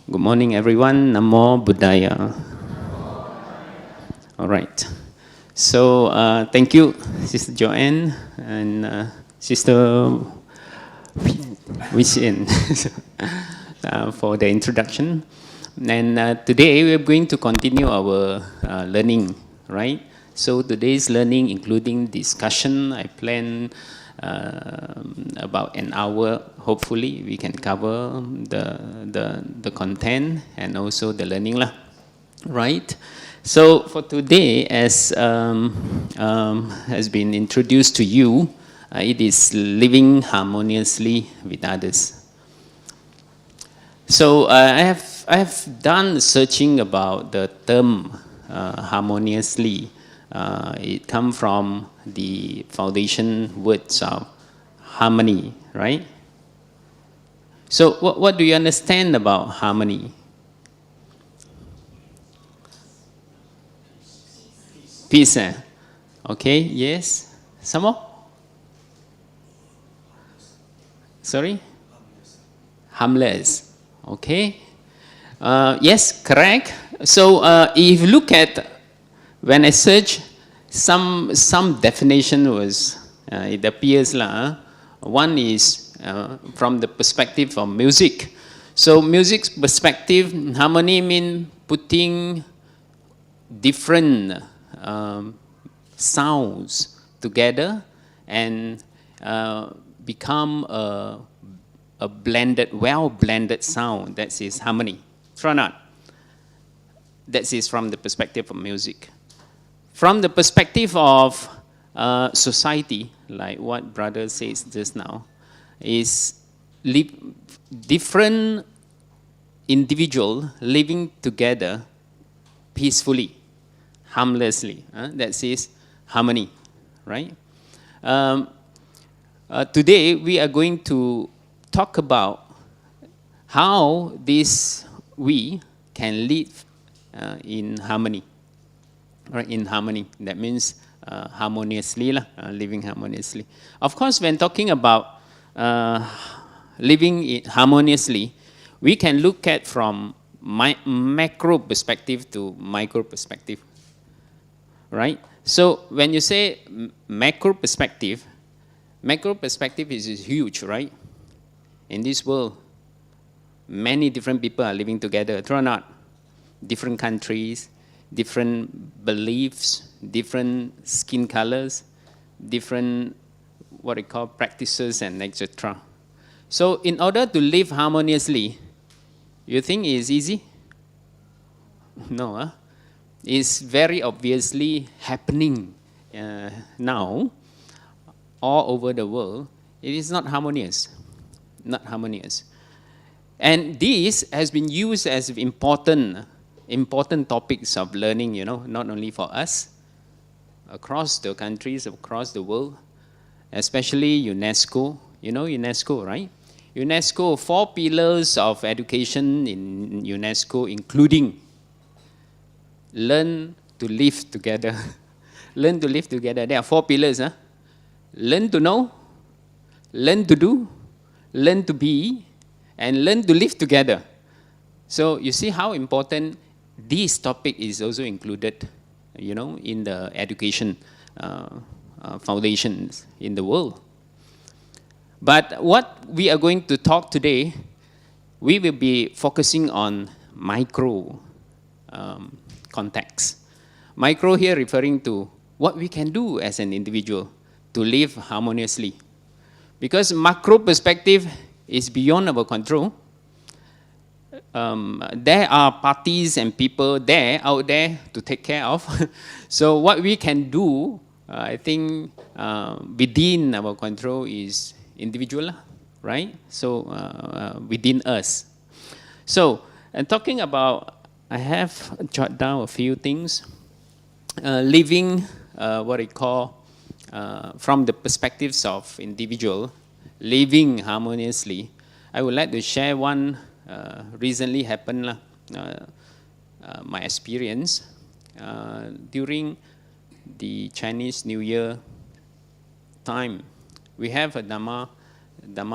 Good morning, everyone. Namo Buddhaya. All right. So, thank you, Sister Joanne and Sister Wishin for the introduction. And today we're going to continue our learning, right? So today's learning, including discussion, I plan about an hour. Hopefully, we can cover the content and also the learning, lah. Right? So for today, as has been introduced to you, it is living harmoniously with others. So I have done searching about the term harmoniously. It comes from the foundation words of harmony, right? So what do you understand about harmony? Peace. Okay, yes. Some more? Sorry? Harmless. Okay. Yes, correct. So if you look at, when I search, some definition was, it appears lah. One is from the perspective of music. So music's perspective, harmony means putting different sounds together and become a blended, well-blended sound. That is harmony. True or not? That is from the perspective of music. From the perspective of society, like what brother says just now, is different individual living together peacefully, harmlessly. That is harmony, right? Today we are going to talk about how we can live in harmony. Right, in harmony. That means harmoniously, living harmoniously. Of course, when talking about living harmoniously, we can look at from macro perspective to micro perspective. Right? So when you say macro perspective is huge, right? In this world, many different people are living together. True or not? Different countries, different beliefs, different skin colors, different what we call practices and etc. So in order to live harmoniously, you think it's easy? No, it's very obviously happening now all over the world. It is not harmonious. Not harmonious. And this has been used as important topics of learning, not only for us, across the countries, across the world, especially UNESCO. You know UNESCO, right? UNESCO, 4 pillars of education in UNESCO, including learn to live together. Learn to live together. There are 4 pillars. Learn to know, learn to do, learn to be, and learn to live together. So you see how important this topic is also included, in the education foundations in the world. But what we are going to talk today, we will be focusing on micro context. Micro here referring to what we can do as an individual to live harmoniously. Because macro perspective is beyond our control. There are parties and people out there to take care of. So what we can do, I think, within our control is individual, right? So within us. So, and talking about, I have jotted down a few things. Living, what I call, from the perspectives of individual, living harmoniously. I would like to share one recently happened, my experience during the Chinese New Year time. We have a Dhamma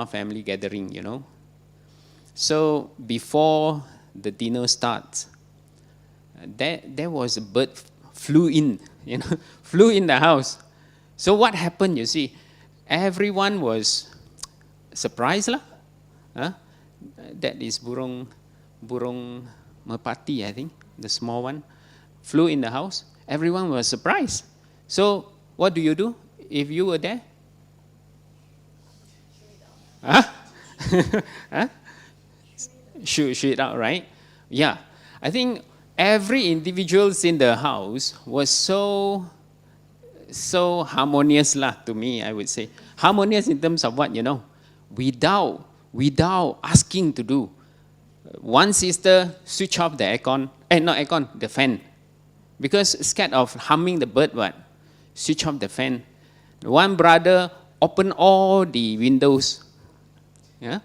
family gathering, So before the dinner starts, there was a bird flew in, flew in the house. So what happened, you see? Everyone was surprised lah. That is burung merpati, I think, the small one, flew in the house. Everyone was surprised. So what do you do if you were there? Shoot it out, right? Yeah. I think every individuals in the house was so harmonious lah, to me, I would say. Harmonious in terms of what, without asking to do. One sister switch off the aircon, not aircon, the fan. Because scared of harming the bird, switch off the fan. One brother open all the windows. Yeah?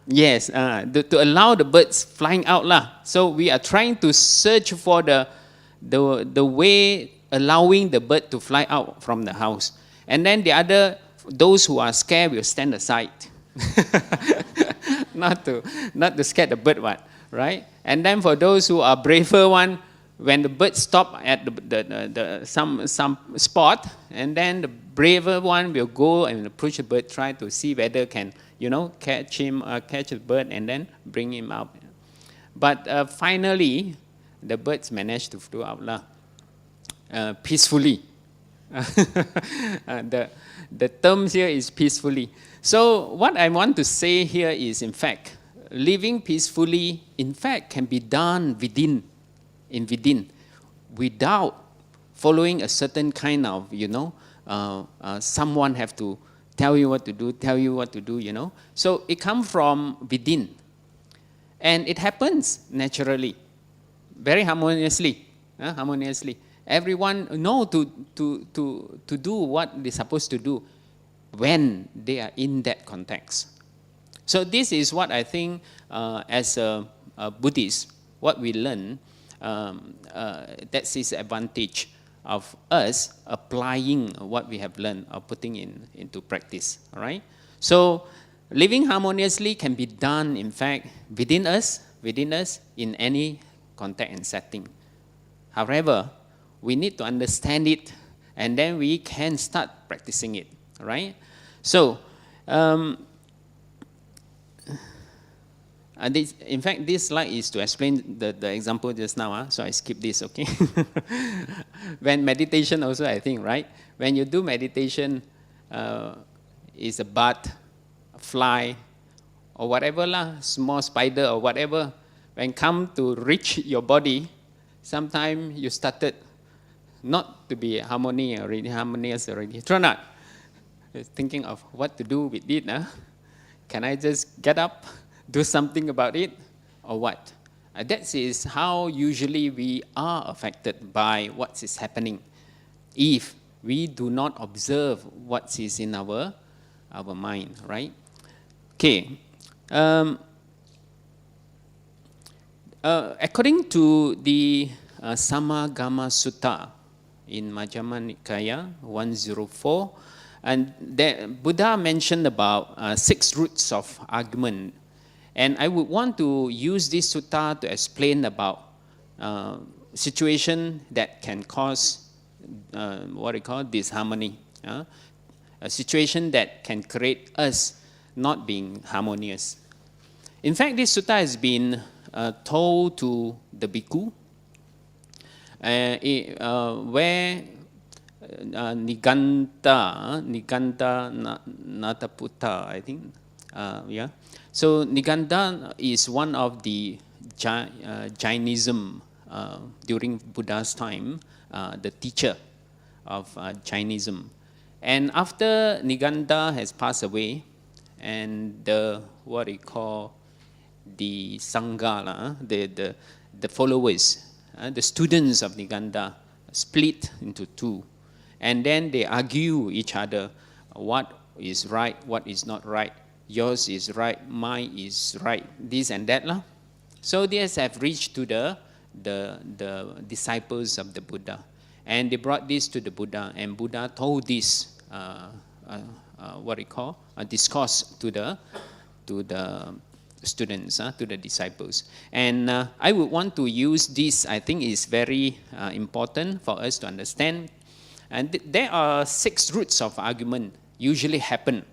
Yes, to allow the birds flying out lah. So we are trying to search for the way allowing the bird to fly out from the house. And then those who are scared will stand aside. not to scare the bird, right? And then for those who are braver one, when the bird stop at some spot, and then the braver one will go and approach the bird, try to see whether can catch the bird and then bring him out. But finally, the birds managed to fly out peacefully. The term here is peacefully. So what I want to say here is, in fact, living peacefully, in fact, can be done within, without following a certain kind of, someone have to tell you what to do, So it comes from within. And it happens naturally, very harmoniously. Everyone know to do what they're supposed to do when they are in that context. So this is what I think as a Buddhist, what we learn, that's his advantage of us applying what we have learned or putting into practice. All right? So living harmoniously can be done, in fact, within us in any context and setting. However, we need to understand it, and then we can start practicing it. Right? So, in fact, this slide is to explain the example just now. So I skip this, okay? When meditation also, I think, right? When you do meditation, is a bat, a fly, or whatever lah, small spider or whatever. When come to reach your body, sometimes you started not to be harmonious already. True not? Thinking of what to do with it. Can I just get up, do something about it, or what? That is how usually we are affected by what is happening if we do not observe what is in our mind, right? Okay. According to the Samagama Sutta in Majjhima Nikaya 104, and Buddha mentioned about 6 roots of argument. And I would want to use this sutta to explain about situation that can cause what we call disharmony. A situation that can create us not being harmonious. In fact, this sutta has been told to the bhikkhu, where Niganta Nataputta, I think, yeah. So Niganta is one of the Jainism during Buddha's time, the teacher of Jainism. And after Niganta has passed away, and what we call the Sangha, the followers, the students of Niganta split into 2. And then they argue each other, what is right, what is not right. Yours is right, mine is right, this and that. So these have reached to the disciples of the Buddha. And they brought this to the Buddha, and Buddha told this, what we call, a discourse to the students, to the disciples. And I would want to use this, I think is very important for us to understand. And there are 6 roots of argument usually happen.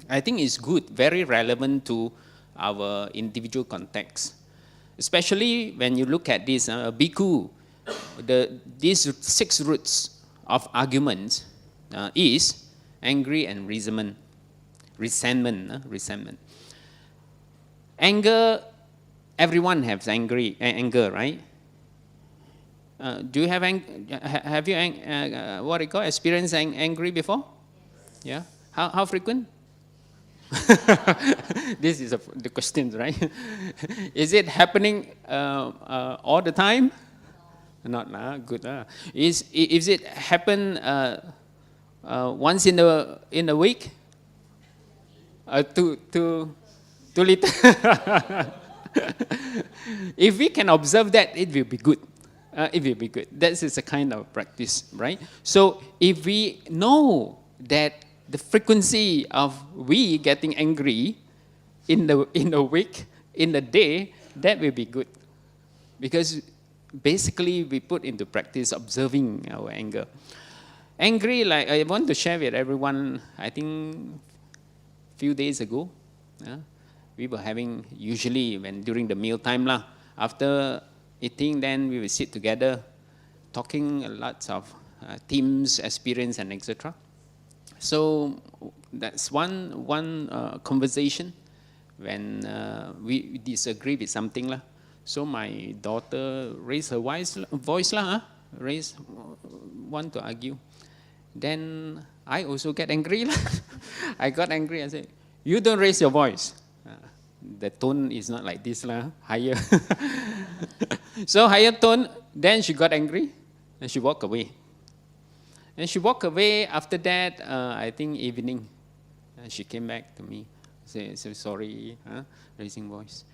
I think it's good, very relevant to our individual context. Especially when you look at this, bhikkhu, these 6 roots of argument is angry and resentment. Resentment. Anger, everyone has anger, right? Do you have have you what do you call experienced angry before? Yeah. How frequent? This is the question, right? Is it happening all the time? Not good. Is it happen once in a week? Too little. If we can observe that, it will be good. It will be good. That is a kind of practice, right? So if we know that the frequency of we getting angry in the week, in the day, that will be good. Because basically we put into practice observing our anger. Angry, like I want to share with everyone, I think few days ago, we were having, usually when during the meal time after eating, then we will sit together talking lots of themes, experience, and etc. So that's one conversation when we disagree with something So my daughter raised her voice want to argue. Then I also get angry. I got angry. I said, "You don't raise your voice." The tone is not like this higher. So higher tone. Then she got angry and she walked away. And she walked away. After that, I think evening, she came back to me. Say, "So sorry, raising voice."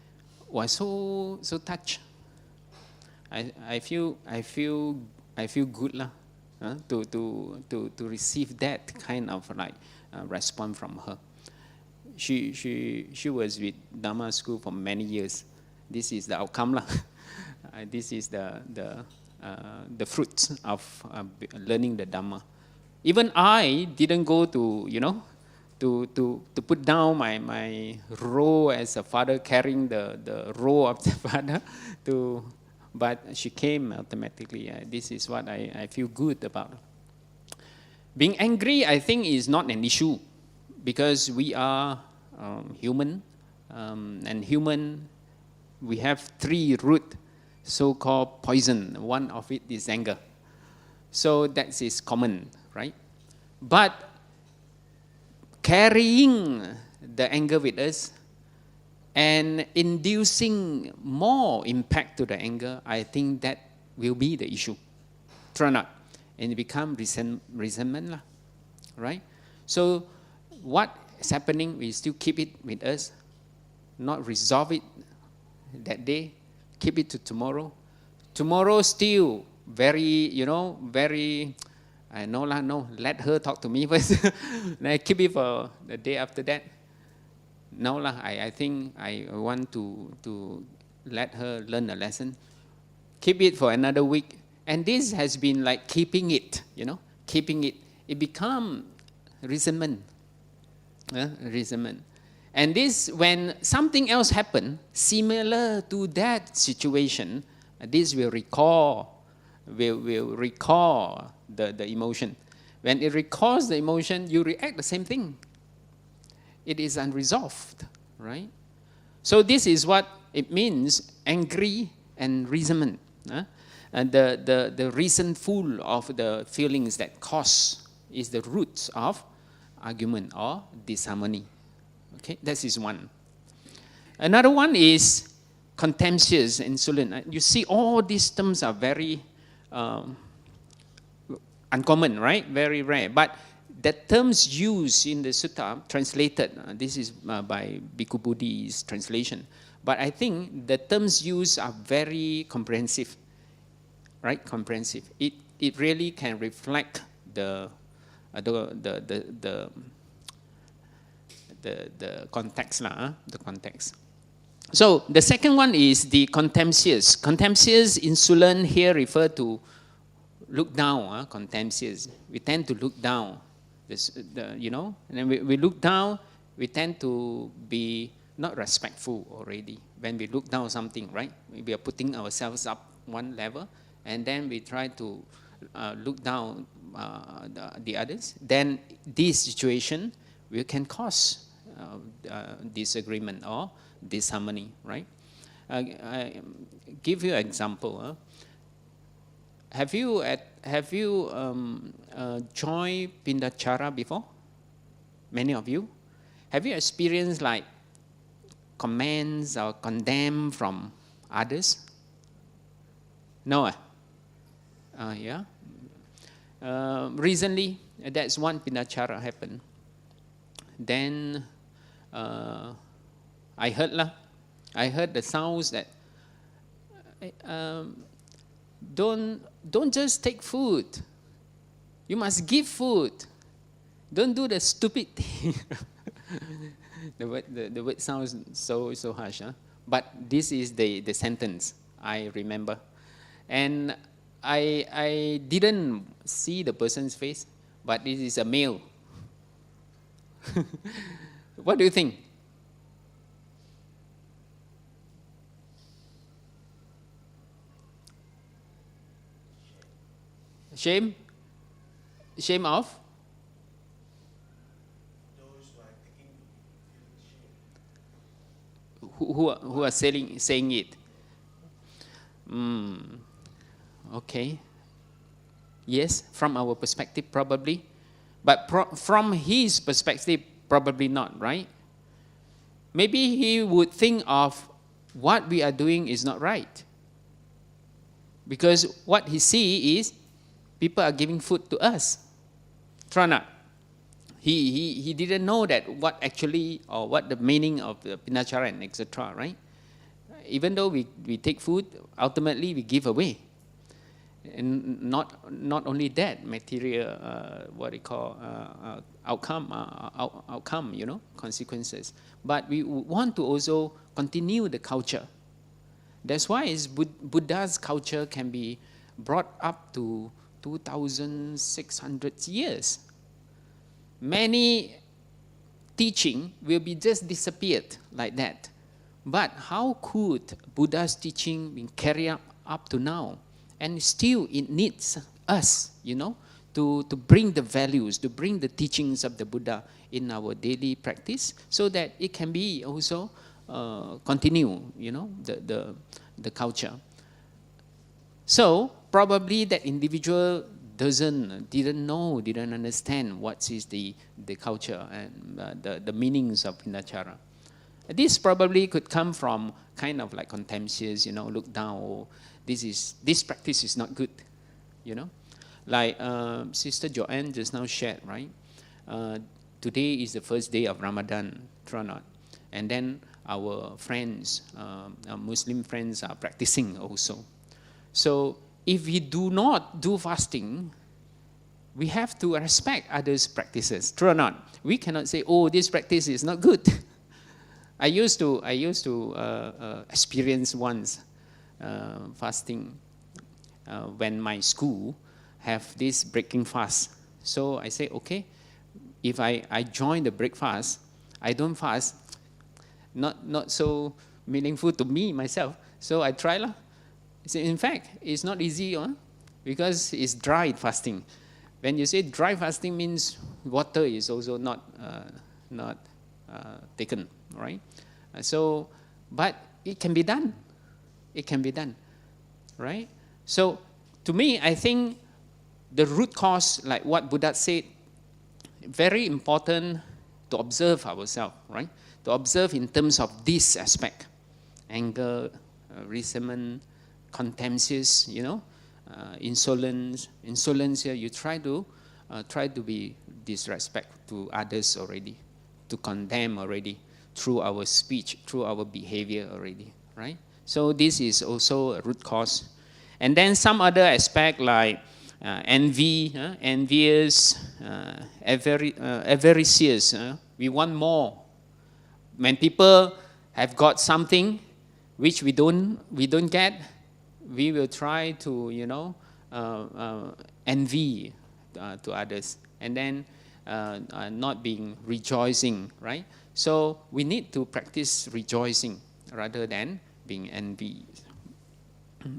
Was so touched. I feel good to receive that kind of response from her. She was with Dhamma school for many years. This is the outcome This is the fruits of learning the Dhamma. Even I didn't go to to put down my role as a father, carrying the role of the father, but she came automatically. This is what I feel good about. Being angry, I think, is not an issue because we are human, and human, we have 3 root so-called poison. One of it is anger. So that is common, right? But carrying the anger with us and inducing more impact to the anger, I think that will be the issue. True or not? And it become resentment, right? So what is happening, we still keep it with us, not resolve it that day, keep it to tomorrow. Tomorrow still very, very, no, let her talk to me first. I keep it for the day after that. No, I think I want to let her learn a lesson. Keep it for another week. And this has been like keeping it, keeping it. It become resentment. Resentment. And this, when something else happen similar to that situation, this will recall the emotion. When it recalls the emotion, you react the same thing. It is unresolved, right? So this is what it means, angry and resentment. And the resentful of the feelings that cause is the roots of argument or disharmony. Okay, that is one. Another one is contemptuous, insolent. You see, all these terms are very uncommon, right? Very rare. But the terms used in the sutta, translated, this is by Bhikkhu Bodhi's translation. But I think the terms used are very comprehensive, right? Comprehensive. It really can reflect the context, the context. So the second one is the contemptuous. Contemptuous, insolent here refer to look down, contemptuous. We tend to look down, and then we look down, we tend to be not respectful already. When we look down something, right? We are putting ourselves up one level, and then we try to look down the others. Then this situation can cause disagreement or disharmony, right? I give you an example. Have you joined Pindacara before? Many of you? Have you experienced like comments or condemn from others? No? Yeah. Recently, that's one Pindacara happened. Then I heard the sounds that don't just take food. You must give food. Don't do the stupid thing. the word sounds so harsh, huh? But this is the sentence I remember, and I didn't see the person's face, but this is a male. What do you think? Shame? Shame of? Those who are taking shame. Who are saying it? Okay. Yes, from our perspective, probably. But from his perspective, probably not, right? Maybe he would think of what we are doing is not right. Because what he sees is people are giving food to us. True or not? He didn't know that what actually, or what the meaning of the Pinachara and etc., right? Even though we take food, ultimately we give away. And not only that, material, outcome, consequences. But we want to also continue the culture. That's why Buddha's culture can be brought up to 2,600 years. Many teaching will be just disappeared like that. But how could Buddha's teaching be carried up to now? And still it needs us, to bring the values, to bring the teachings of the Buddha in our daily practice, so that it can be also continue, the culture. So probably that individual didn't understand what is the culture and the meanings of Pinachara. This probably could come from kind of like contemptuous, look down, or this practice is not good, Like Sister Joanne just now shared, right? Today is the first day of Ramadan, true or not? And then our friends, our Muslim friends are practicing also. So if we do not do fasting, we have to respect others' practices. True or not? We cannot say, "Oh, this practice is not good." I used to experience once fasting when my school have this breaking fast. So I say, okay, if I join the break fast, I don't fast. Not so meaningful to me myself. So I try lah. In fact, it's not easy, because it's dry fasting. When you say dry fasting, means water is also not taken, right? But it can be done. It can be done, right? So to me, I think the root cause, like what Buddha said, very important to observe ourselves, right? To observe in terms of this aspect: anger, resentment, contemptuous, insolence. Insolence here, you try to be disrespect to others already, to condemn already through our speech, through our behavior already, right? So this is also a root cause. And then some other aspect like envy, envious, avaricious. We want more. When people have got something, which we don't get, we will try to, envy to others, and then not being rejoicing, right? So we need to practice rejoicing rather than being envied.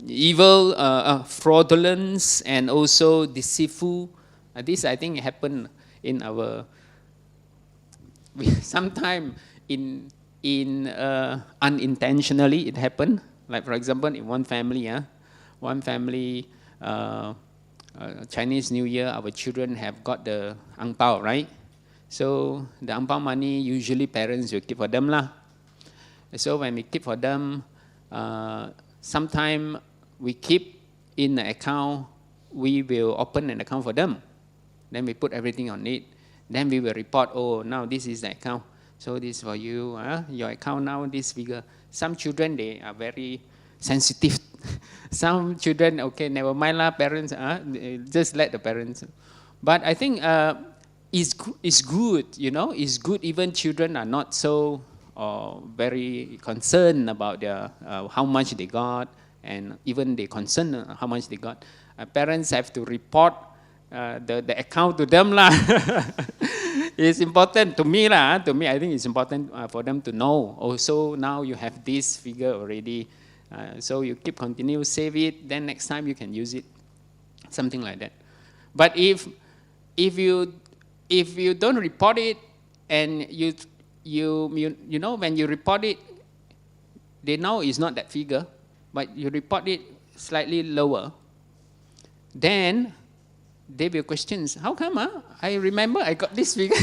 Evil, fraudulence, and also deceitful. This I think happened in our. Sometimes unintentionally it happened. Like for example, in one family, Chinese New Year, our children have got the ang pao, right? So the ang pao money usually parents will keep for them lah. So when we keep for them, sometime we keep in the account, we will open an account for them. Then we put everything on it. Then we will report, oh, now this is the account. So this is for you, your account now, this figure. Some children, they are very sensitive. Some children, okay, never mind lah, parents, just let the parents. But I think it's good, it's good even children are not so very concerned about their how much they got, and even they concerned how much they got. Parents have to report the account to them lah. It's important to me lah. To me, I think it's important for them to know. Also, now you have this figure already, so you continue save it. Then next time you can use it, something like that. But if you don't report it, and you know when you report it, they know it's not that figure, but you report it slightly lower, then they will question, how come? I remember I got this figure.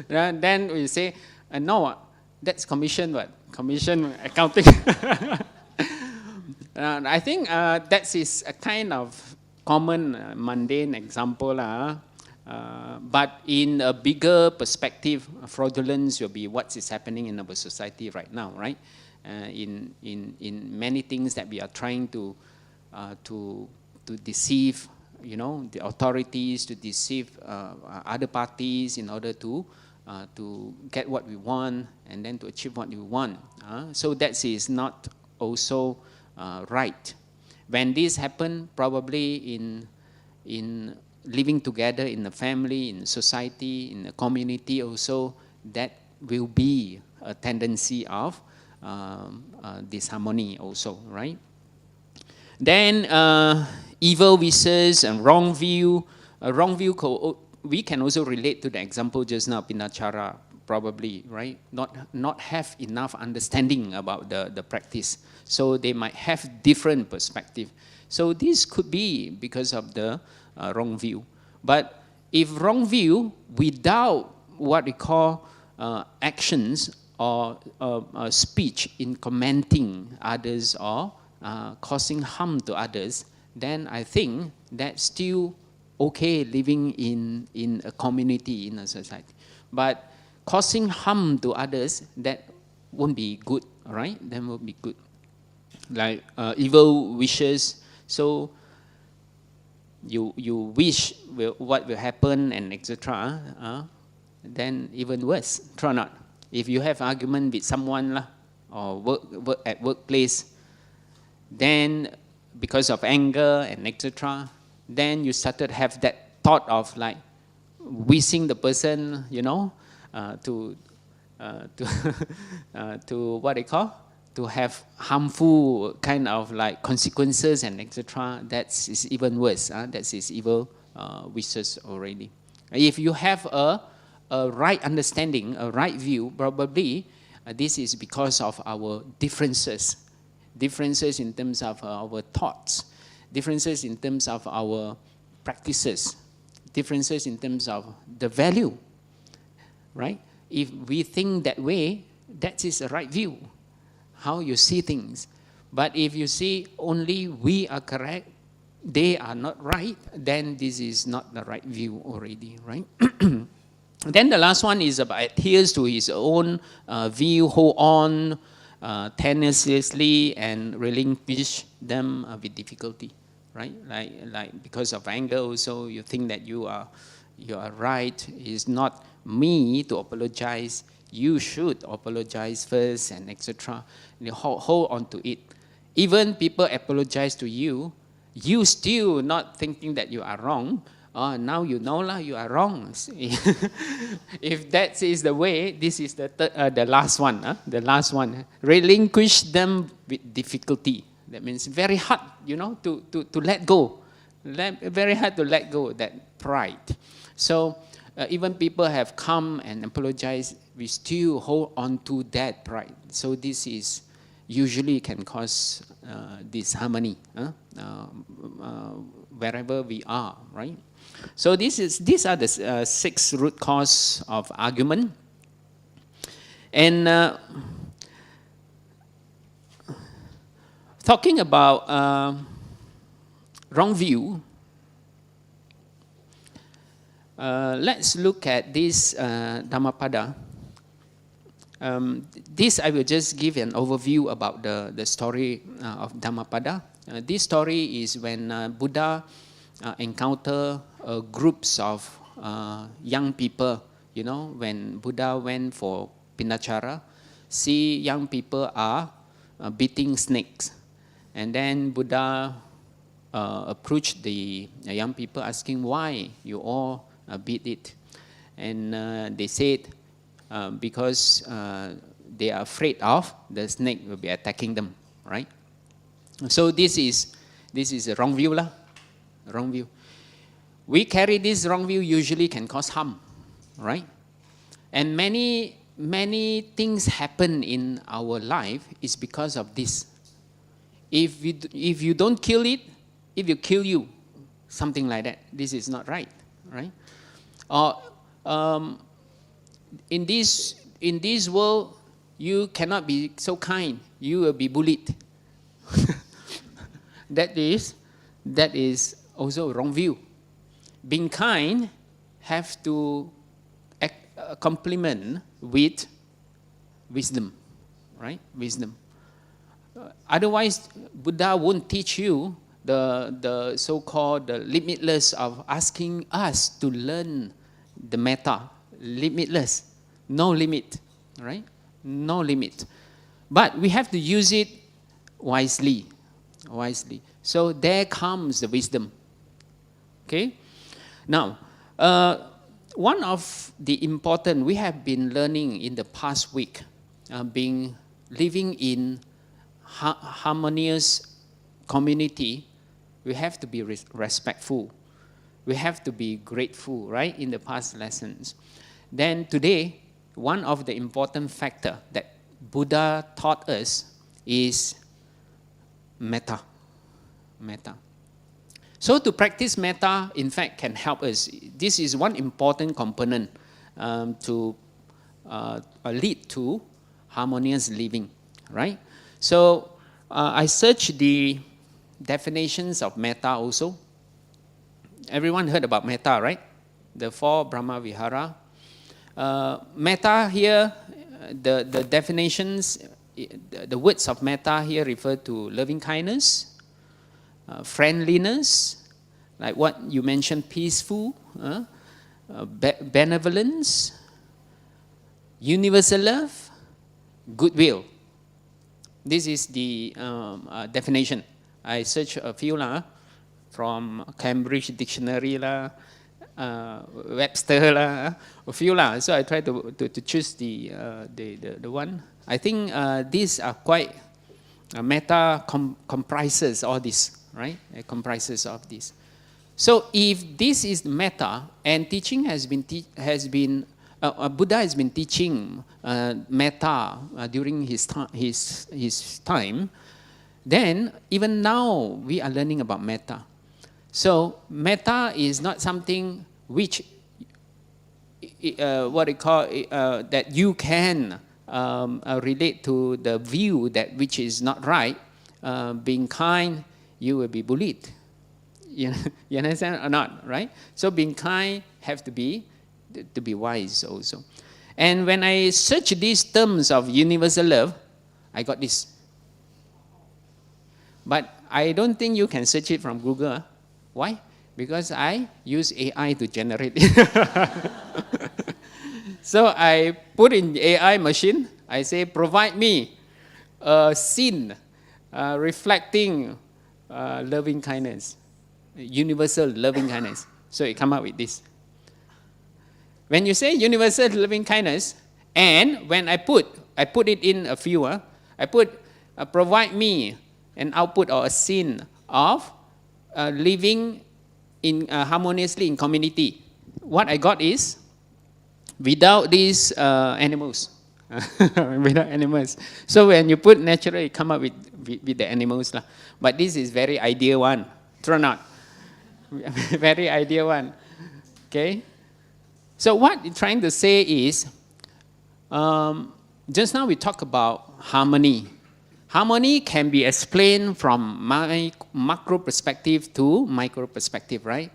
Then we say, no, that's commission, what? Commission accounting. I think that is a kind of common mundane example. But in a bigger perspective, fraudulence will be what is happening in our society right now, right? In many things that we are trying to deceive, the authorities, to deceive other parties in order to get what we want and then to achieve what we want. So that is not also right. When this happen, probably in living together in the family, in society, in the community also, that will be a tendency of disharmony also, right? Then evil wishes and wrong view. We can also relate to the example just now, Pinachara, probably, right? Not have enough understanding about the practice. So they might have different perspective. So this could be because of the wrong view. But if wrong view without what we call actions or speech in commenting others or causing harm to others, then I think that's still okay living in a community, in a society. But causing harm to others, that won't be good, all right? That won't be good. Like evil wishes. So you wish what will happen and etc. Then even worse, try not. If you have argument with someone or work at workplace, then because of anger and etc., then you started to have that thought of like wishing the person, to what they call, to have harmful kind of like consequences and etc. That is even worse. That is evil wishes already. If you have a right understanding, a right view, probably this is because of our differences in terms of our thoughts, differences in terms of our practices, differences in terms of the value, right? If we think that way, that is the right view, how you see things. But if you see only we are correct, they are not right, then this is not the right view already, right? Then the last one is about adheres to his own view, hold on tenaciously and relinquish them with difficulty, right? Like because of anger also, you think that you are right. It's not me to apologize. you should apologize first and etc. You hold on to it. Even people apologize to you, you still not thinking that you are wrong. Now you know lah, you are wrong. If that is the way, this is the last one. The last one. Relinquish them with difficulty. That means very hard, to let go. Very hard to let go that pride. So even people have come and apologized, we still hold on to that pride. So this is usually can cause disharmony wherever we are, right? So these are the 6 root cause of argument. And talking about wrong view, let's look at this Dhammapada. This I will just give an overview about the story of Dhammapada. This story is when Buddha encounter groups of young people. When Buddha went for Pinachara, see young people are beating snakes. And then Buddha approached the young people asking why you all beat it. And they said, because they are afraid of the snake will be attacking them, right? So this is a wrong view lah, wrong view. We carry this wrong view usually can cause harm, right? And many things happen in our life is because of this. If you don't kill it, it will kill you, something like that. This is not right, right? Or in this world, you cannot be so kind. You will be bullied. That is also a wrong view. Being kind have to complement with wisdom, right? Wisdom. Otherwise, Buddha won't teach you the so-called the limitless of asking us to learn the metta. Limitless, no limit, right? No limit. But we have to use it wisely. So there comes the wisdom. Okay? Now, one of the important, we have been learning in the past week, living in harmonious community, we have to be respectful. We have to be grateful, right, in the past lessons. Then today, one of the important factor that Buddha taught us is metta. Metta. So to practice metta, in fact, can help us. This is one important component to lead to harmonious living, right? So I searched the definitions of metta also. Everyone heard about metta, right? The 4 Brahma Vihara. Metta here, the definitions, the words of metta here refer to loving kindness, friendliness, like what you mentioned, peaceful, benevolence, universal love, goodwill. This is the definition. I searched a few from Cambridge Dictionary Webster a few So I try to choose the one. I think these are quite metta comprises all this, right? It comprises of this. So if this is metta and teaching has been Buddha has been teaching metta during his time, then even now we are learning about metta. So metta is not something which that you can relate to the view that which is not right. Being kind, you will be bullied. You understand or not, right? So being kind have to be wise also. And when I search these terms of universal love, I got this. But I don't think you can search it from Google. Why? Because I use AI to generate it. So I put in AI machine, I say, provide me a scene reflecting loving kindness, universal loving kindness. So it come up with this. When you say universal loving kindness, and when I put it in a few, I put provide me an output or a scene of living in harmoniously in community. What I got is without these animals. Without animals. So when you put natural, it come up with the animals. But this is very ideal one. True or not? Very ideal one. Okay? So what it's trying to say is, just now we talked about harmony. Harmony can be explained from macro perspective to micro perspective, right?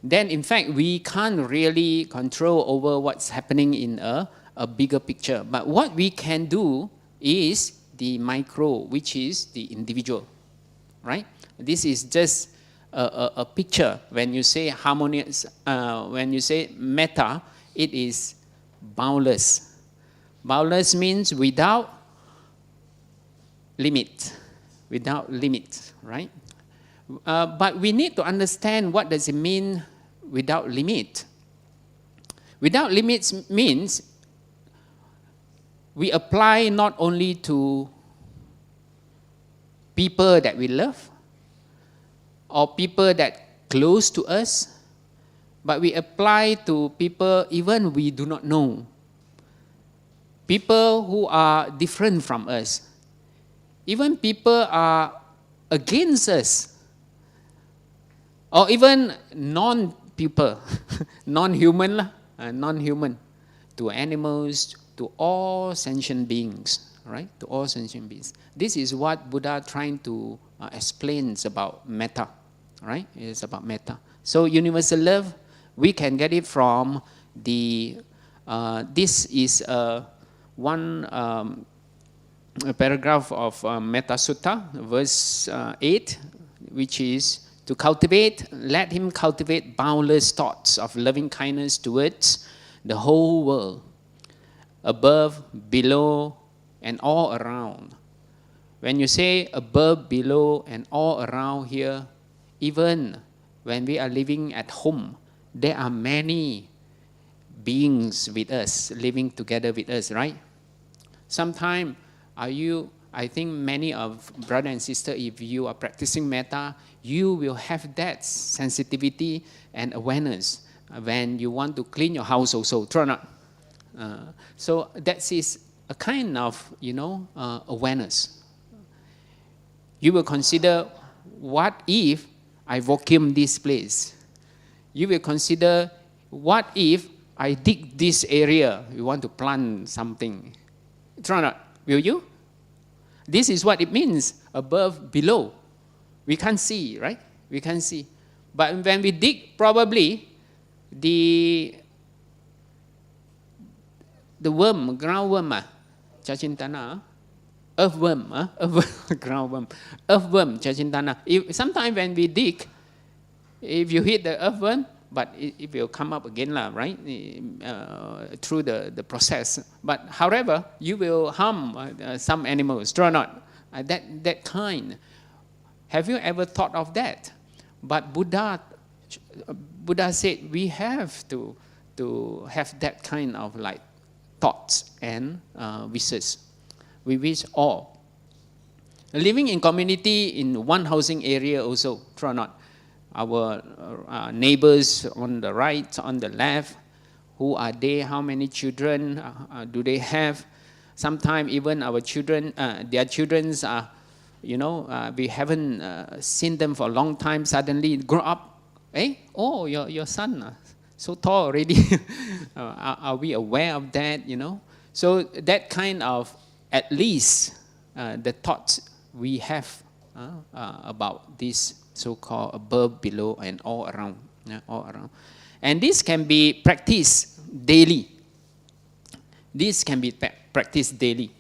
Then in fact, we can't really control over what's happening in a bigger picture. But what we can do is the micro, which is the individual, right? This is just a picture. When you say harmonious, when you say metta, it is boundless. Boundless means without limit, right? But we need to understand what does it mean without limit. Without limits means we apply not only to people that we love or people that close to us, but we apply to people even we do not know. People who are different from us. Even people are against us. Or even non-people, non-human, to animals, to all sentient beings, right? To all sentient beings. This is what Buddha trying to explains about metta, right? It is about metta. So universal love, we can get it from the, this is one a paragraph of Metta Sutta, verse 8, which is to cultivate, let him cultivate boundless thoughts of loving kindness towards the whole world, above, below, and all around. When you say above, below, and all around here, even when we are living at home, there are many beings with us, living together with us, right? Sometimes, I think many of brother and sister, if you are practicing metta, you will have that sensitivity and awareness when you want to clean your house also, true or not? So that is a kind of, awareness. You will consider, what if I vacuum this place? You will consider, what if I dig this area? You want to plant something. True or not? Will you? This is what it means, above, below. We can't see, right? We can't see. But when we dig, probably the worm, ground worm, Chachintana, earthworm, ground worm, earthworm, Chachintana. Sometimes when we dig, if you hit the earthworm, but it will come up again, right? Through the process. But however, you will harm some animals, true or not? That kind. Have you ever thought of that? But Buddha said we have to have that kind of like thoughts and wishes. We wish all. Living in community in one housing area also, true or not? Our neighbors on the right, on the left, who are they, how many children do they have? Sometimes even our children, their children are, we haven't seen them for a long time, suddenly grow up. Oh, your son, so tall already. Are we aware of that, So that kind of, at least, the thoughts we have about this so-called above, below, and all around. All around. And this can be practiced daily. This can be practiced daily,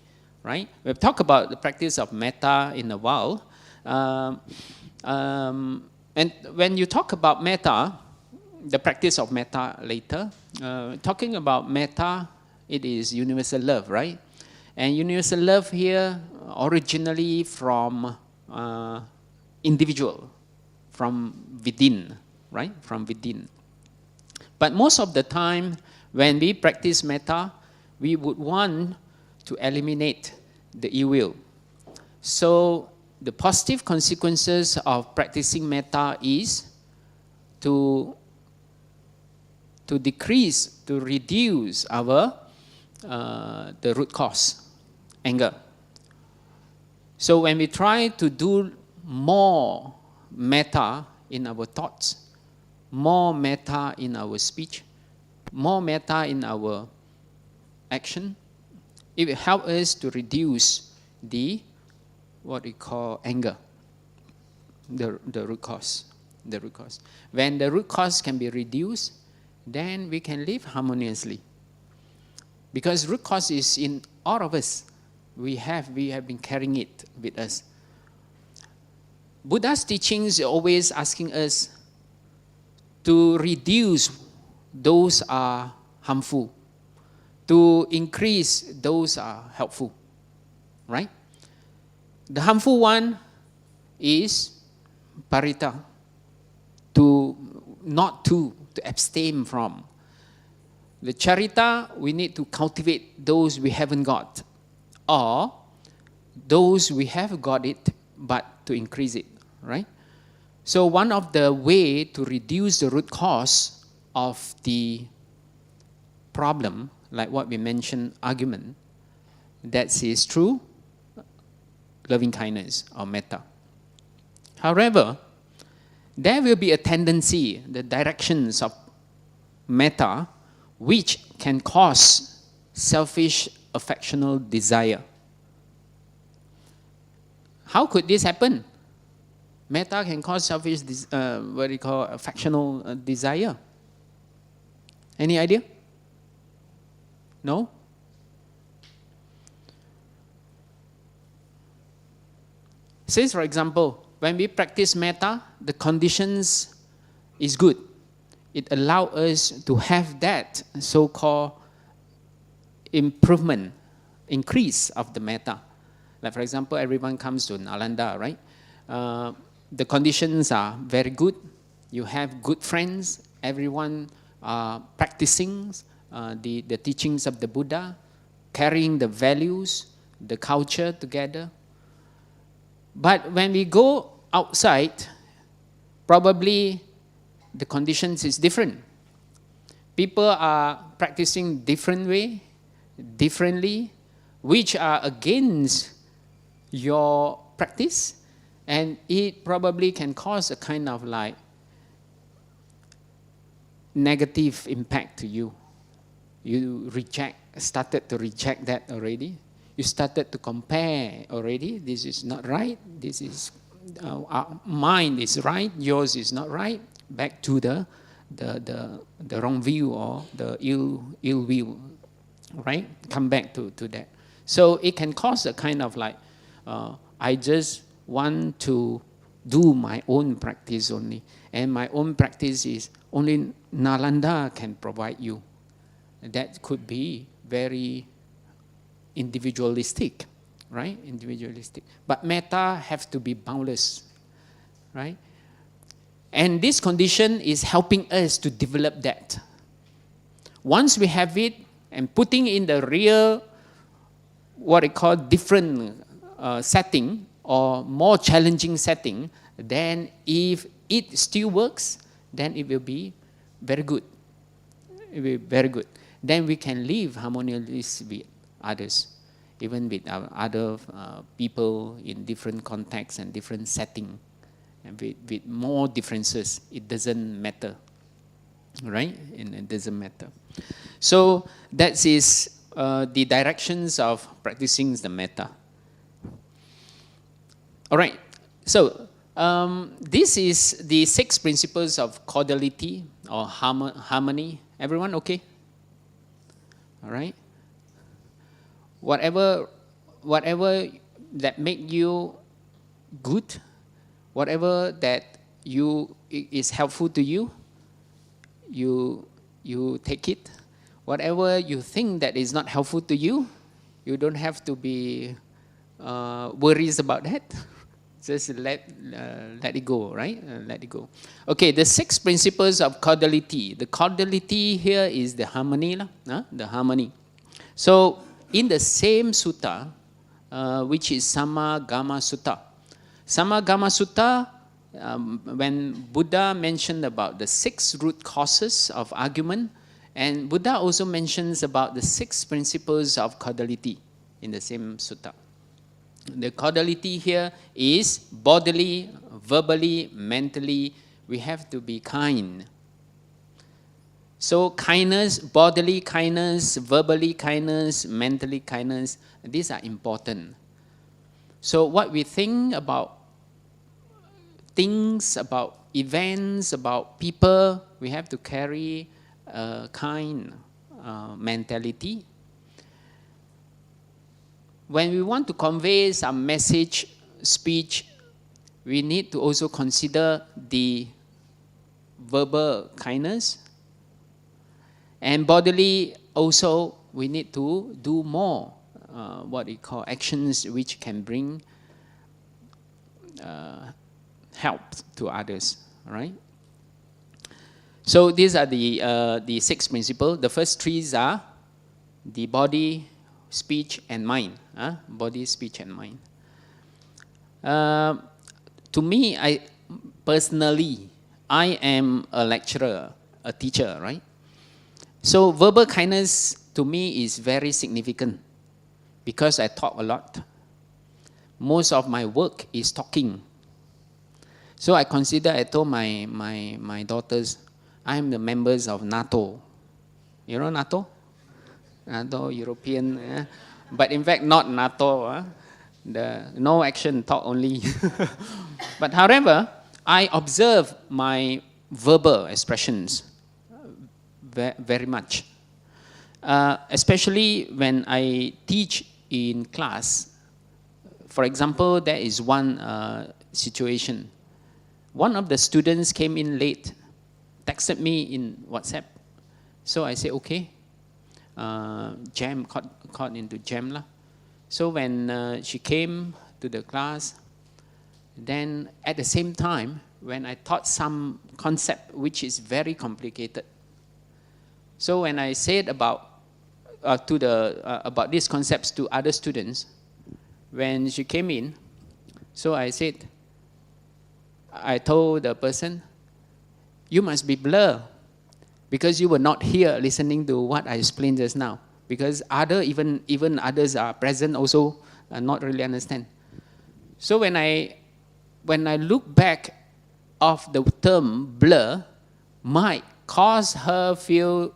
right? We've talked about the practice of metta in a while. And when you talk about metta, the practice of metta later, talking about metta It is universal love, right? And universal love here originally from individual, from within, right? From within. But most of the time, when we practice metta, we would want to eliminate the ill will. So the positive consequences of practicing metta is to decrease, to reduce our the root cause, anger. So when we try to do more metta in our thoughts, more metta in our speech, more metta in our action, it will help us to reduce the what we call anger, the root cause. The root cause. When the root cause can be reduced, then we can live harmoniously. Because root cause is in all of us. We have been carrying it with us. Buddha's teachings are always asking us to reduce those are harmful, to increase those are helpful, right? The harmful one is parita, to abstain from. The charita, we need to cultivate those we haven't got, or those we have got it, but to increase it, right? So one of the way to reduce the root cause of the problem, like what we mentioned, argument, that is true loving kindness or metta. However, there will be a tendency, the directions of metta, which can cause selfish affectional desire. How could this happen? Metta can cause selfish, affectional desire. Any idea? No? Say, for example, when we practice metta, the conditions is good. It allows us to have that so-called improvement, increase of the metta. Like, for example, everyone comes to Nalanda, right? The conditions are very good. You have good friends. Everyone practicing the teachings of the Buddha, carrying the values, the culture together. But when we go outside, probably the conditions is different. People are practicing differently, which are against your practice, and it probably can cause a kind of like negative impact to you. You started to reject that already. You started to compare already. This is not right. This is mine is right. Yours is not right. Back to the wrong view or the ill view, right? Come back to that. So it can cause a kind of like, I just want to do my own practice only. And my own practice is only Nalanda can provide you. That could be very individualistic, right? Individualistic. But metta have to be boundless, right? And this condition is helping us to develop that. Once we have it and putting in the real, what I call different setting or more challenging setting, then if it still works, then it will be very good. It will be very good. Then we can live harmoniously with others, even with our other people in different contexts and different settings. And with more differences, it doesn't matter, right? And it doesn't matter. So that is the directions of practicing the metta. All right. So this is the 6 principles of cordiality or harmony. Everyone okay? All right. Whatever that make you good, whatever that is helpful to you, you take it. Whatever you think that is not helpful to you, you don't have to be worries about that. Just let it go, right? Let it go. Okay, the 6 principles of caudality. The caudality here is the harmony, the harmony. So in the same sutta, which is Samagama Sutta. Samagama Sutta, when Buddha mentioned about the 6 root causes of argument, and Buddha also mentions about the 6 principles of caudality in the same sutta. The caudality here is bodily, verbally, mentally, we have to be kind. So kindness, bodily kindness, verbally kindness, mentally kindness, these are important. So what we think about things, about events, about people, we have to carry a kind mentality. When we want to convey some message, speech, we need to also consider the verbal kindness. And bodily also, we need to do more, what we call actions which can bring help to others, right? So these are the 6 principles. The first 3 are the body, speech, and mind. Body, speech, and mind. To me, personally, I am a lecturer, a teacher, right? So verbal kindness to me is very significant because I talk a lot. Most of my work is talking. So I told my daughters, I'm the members of NATO. You know NATO? NATO, European, but in fact not NATO. The no action, talk only. But however, I observe my verbal expressions very much. Especially when I teach in class. For example, there is one situation. One of the students came in late, texted me in WhatsApp. So I said, okay, jam, caught into jam lah. So when she came to the class, then at the same time, when I taught some concept which is very complicated. So when I said about these concepts to other students, when she came in, so I told the person, you must be blur because you were not here listening to what I explained just now. Because even others are present also not really understand. So when I look back of the term blur, might cause her feel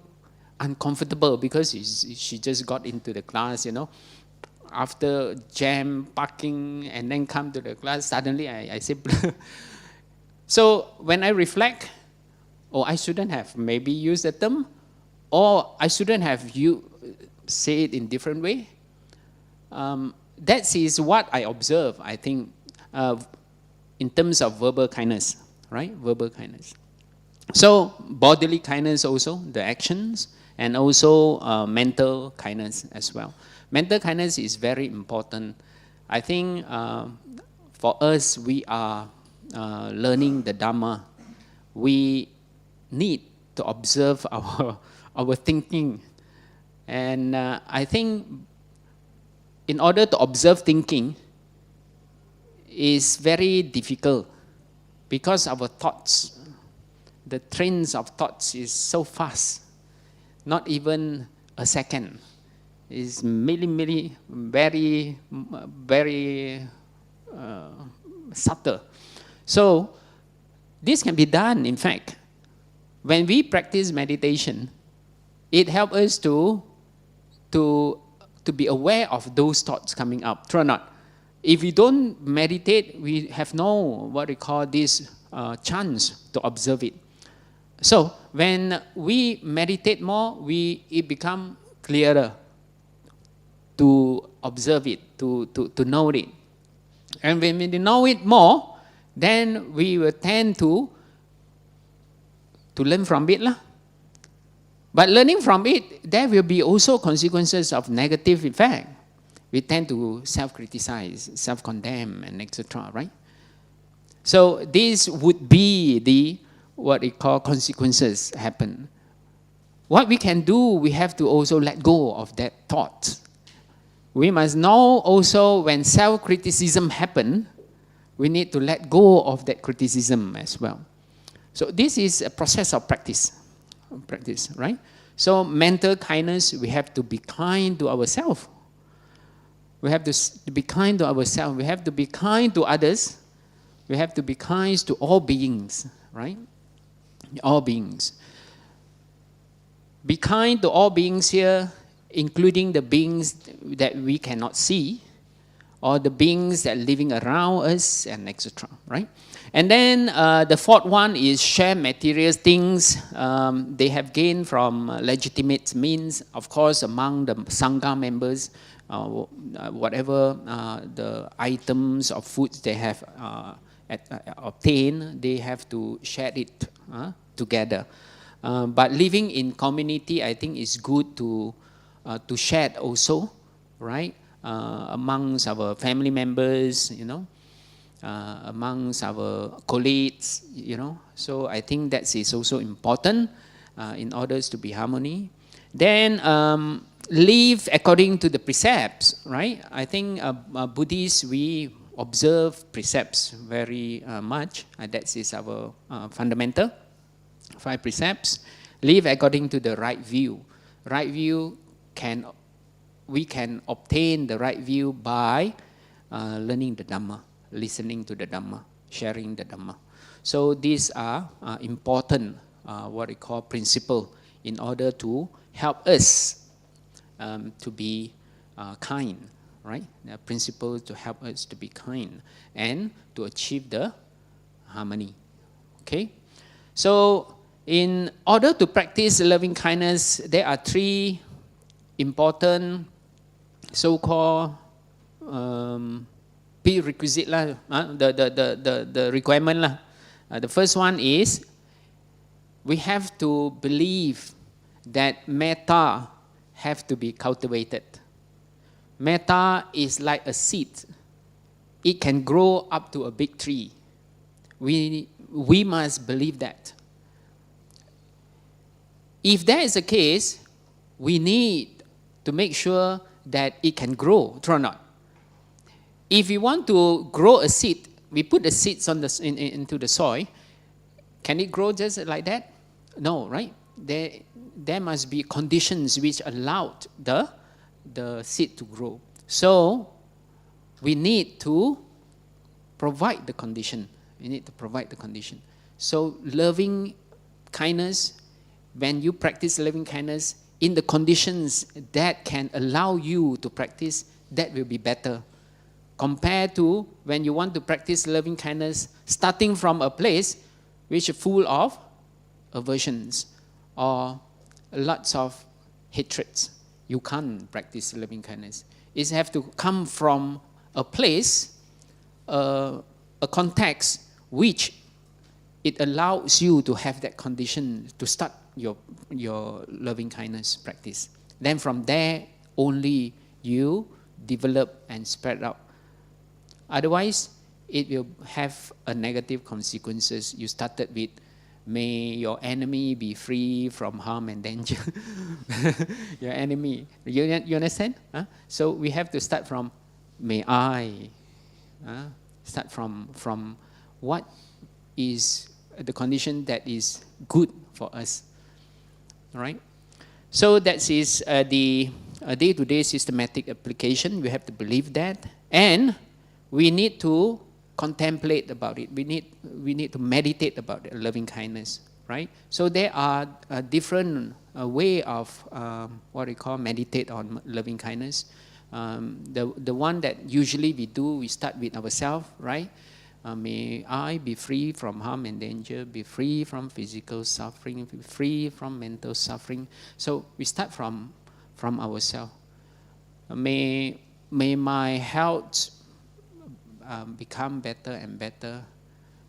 uncomfortable because she just got into the class, after jam, parking, and then come to the class, suddenly I say blur. So when I reflect, I shouldn't have maybe used the term, or I shouldn't have say it in different way. That is what I observe, I think, in terms of verbal kindness, right? Verbal kindness. So bodily kindness also, the actions, and also mental kindness as well. Mental kindness is very important. I think for us, we are learning the Dhamma. We need to observe our thinking. And I think in order to observe thinking is very difficult because our thoughts, the trains of thoughts is so fast, not even a second. It's very subtle. So this can be done, in fact. When we practice meditation, it helps us to be aware of those thoughts coming up. True or not? If we don't meditate, we have no, what we call this, chance to observe it. So when we meditate more, it becomes clearer to observe it, to know it. And when we know it more, then we will tend to learn from it lah. But learning from it, there will be also consequences of negative effect. We tend to self-criticize, self-condemn, and etc., right? So this would be the, what we call consequences happen. What we can do, we have to also let go of that thought. We must know also when self-criticism happen, we need to let go of that criticism as well. So this is a process of practice, right? So mental kindness, we have to be kind to ourselves. We have to be kind to ourselves. We have to be kind to others. We have to be kind to all beings, right? All beings. Be kind to all beings here, including the beings that we cannot see, or the beings that are living around us, and etc., right? And then the fourth one is share material things they have gained from legitimate means, of course, among the Sangha members, whatever the items or foods they have obtained, they have to share it together. But living in community, I think, is good to share also, right? Amongst our family members, you know, amongst our colleagues, you know. So I think that is also important in order to be harmony. Then live according to the precepts, right? I think Buddhists, we observe precepts very much. That is our fundamental 5 precepts. Live according to the right view. Right view we can obtain the right view by learning the Dhamma, listening to the Dhamma, sharing the Dhamma. So these are important, what we call principle, in order to help us to be kind, right? The principle to help us to be kind and to achieve the harmony. Okay? So in order to practice loving kindness, there are 3 important so-called prerequisite lah, the requirement lah. The first one is we have to believe that metta have to be cultivated. Metta is like a seed. It can grow up to a big tree. We must believe that. If that is the case, we need to make sure that it can grow, true or not? If we want to grow a seed, we put the seeds into the soil. Can it grow just like that? No, right? There must be conditions which allowed the seed to grow. So we need to provide the condition. We need to provide the condition. So loving kindness, when you practice loving kindness in the conditions that can allow you to practice, that will be better. Compared to when you want to practice loving kindness starting from a place which is full of aversions or lots of hatreds. You can't practice loving kindness. It has to come from a place, a context which it allows you to have that condition to start your loving kindness practice. Then from there only you develop and spread out. Otherwise, it will have a negative consequences. You started with, may your enemy be free from harm and danger. Your enemy. You understand? So we have to start from, may I. Start from what is the condition that is good for us. All right? So that is the day-to-day systematic application. We have to believe that. And we need to contemplate about it. We need to meditate about it, loving kindness, right? So there are different way of what we call meditate on loving kindness. The one that usually we do, we start with ourselves, right? May I be free from harm and danger, be free from physical suffering, be free from mental suffering. So we start from ourselves. May my health become better and better.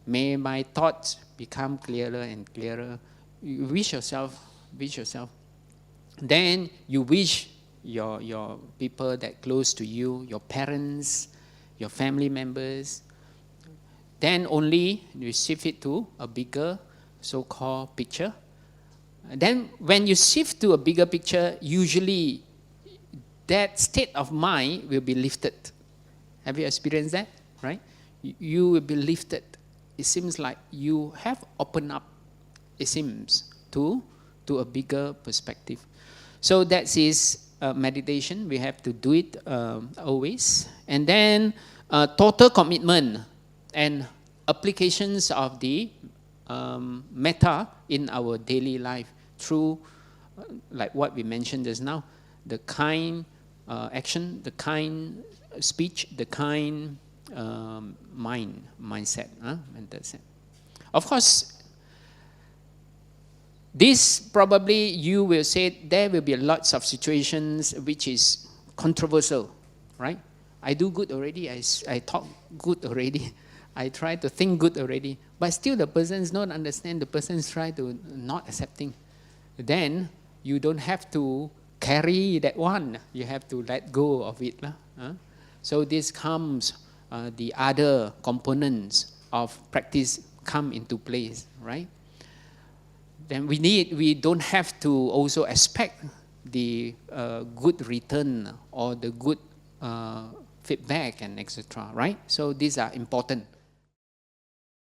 May my thoughts become clearer and clearer. Wish yourself. Then you wish your people that close to you, your parents, your family members, then only you shift it to a bigger so-called picture. Then when you shift to a bigger picture, usually that state of mind will be lifted. Have you experienced that? Right? You will be lifted. It seems like you have opened up, it seems, to a bigger perspective. So that is meditation. We have to do it always. And then total commitment and applications of the metta in our daily life through, like what we mentioned just now, the kind action, the kind speech, the kind mindset. Of course, this probably you will say there will be lots of situations which is controversial, right? I do good already, I talk good already, I try to think good already, but still the person's not understand, the person's try to not accepting. Then you don't have to carry that one, you have to let go of it. So this comes, the other components of practice come into place, right? Then we don't have to also expect the good return or the good feedback and etc. Right? So these are important.